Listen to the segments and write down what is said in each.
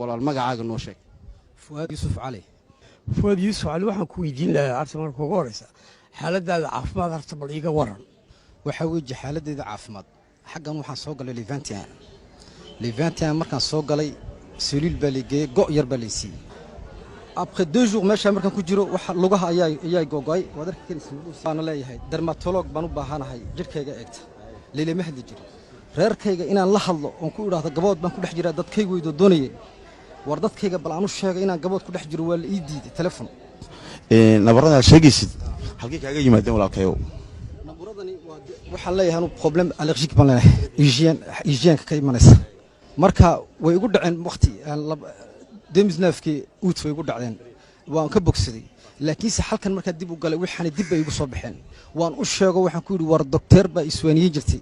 walaal magacaaga noo sheeg. Fuad Yusuf Ali. Fuad Yusuf Ali waxaan ku weydiin lahaa arta marka ugu horeysa xaaladaada caafimaad harta bal iga waran. Waxa weeye xaaladeyda caafimaad xaggan waxaan soo galay Levantian markaan soo galay saliil baa ligay go yar baa leysii après 2 jours meesha markaan ku jiro waxa lugaha ayaa googay wadarka kaniisada aan leeyahay dermatolog baan u baahanahay jirkayga eegta leele ma hadli jiro reerkayga inaan la hadlo oo ku iraahdo gabood baan ku dhex jiraa dadkaygu way doonayeen war dadkayga bal aan u sheegay inaan gabood ku dhex jiro waa la ii diiday telefoon nabarada sheegaysid halkii kaaga yimaadeen walaalkayow nabaradani waxaan leeyahay inuu problem allergic baan leeyahay hygiene ka imanaysa marka way ugu dhaceen waqti 2009kii uut way ugu dhaceen waan ka bogsaday laakiin se halkan marka dib u galay waxaan dib ay igu soo baxeen waan u sheego waxaan ku yiri war doctor ba iswaaniyay jirtay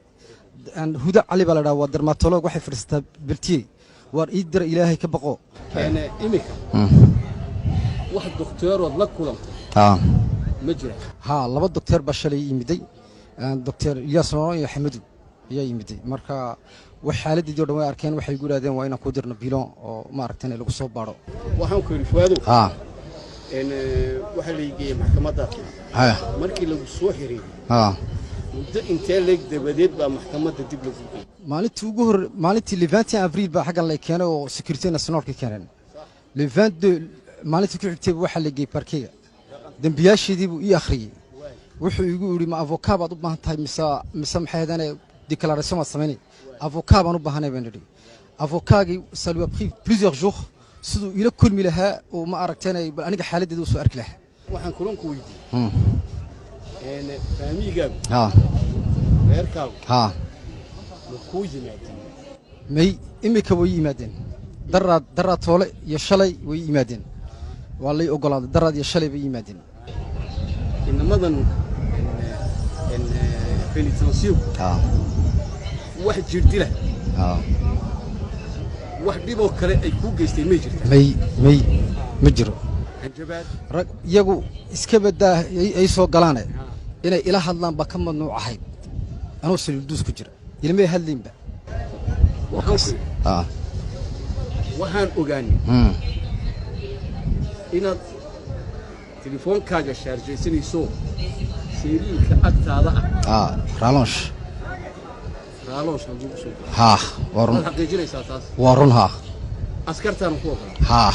aan huda cali baa la dhaw waa dermatolog waxay fadhiistaa biltiye war ii dir ilaahay ka baqo imika wax doctor oo la kulantay ma jira laba doctor ba shalay yimiday doctor Yaasno iyo Xamadu ayaa yimiday marka wax xaaladii oo dhan way arkeen waxay ku yiraahdeen waa inaan ku dirno bilon oo ma aragtay lagu soo baaro waxaan ku yiri Fuado waxa la yigay maxkamadda markii lagu soo xiriiriyay muddo intee leeg dabadeed baa maxkamadda dib lagu geeyay maalintii Levantian Avril baa xagan la keenay oo security national ka keenay le 22 maalintii ku xigtay waxa la geeyay parkiga dambiyaashidii buu ii akhriyay wuxuu igu yiri ma avocat baad u baahan tahay mise maxay hadana déclaration ma sameeyay avocat baan u baahanay baan yiri avocatgi ça lui a pris plusieurs jours sidoo ila kulmi lahaa oo ma aragtay aniga xaaladeedu soo arki lahaa waxaan kulanku weydiiyay faamiga reerkaagu ma ku yimaadeen may imika way yimaadeen daraad toole iyo shalay way yimaadeen waa lay ogolaaday daraad iyo shalay bay yimaadeen inamadan penitentiary wax jirdila wax dhibo kale ay ku geysteen ma jirtaa may ma jiro hanjabaad rag iyagu iska badaa ay soo galaan inay ila hadlaan ba ka mamnuuc ahayd anoo saliidus ku jira ilmay hadliinba waxaan ogaanay inaad telefoonkaaga shaarjaysanayso saliilka agtaada raalonsh lagu soo warun xaqiijinaysaa taas warun askartaan ku ogaa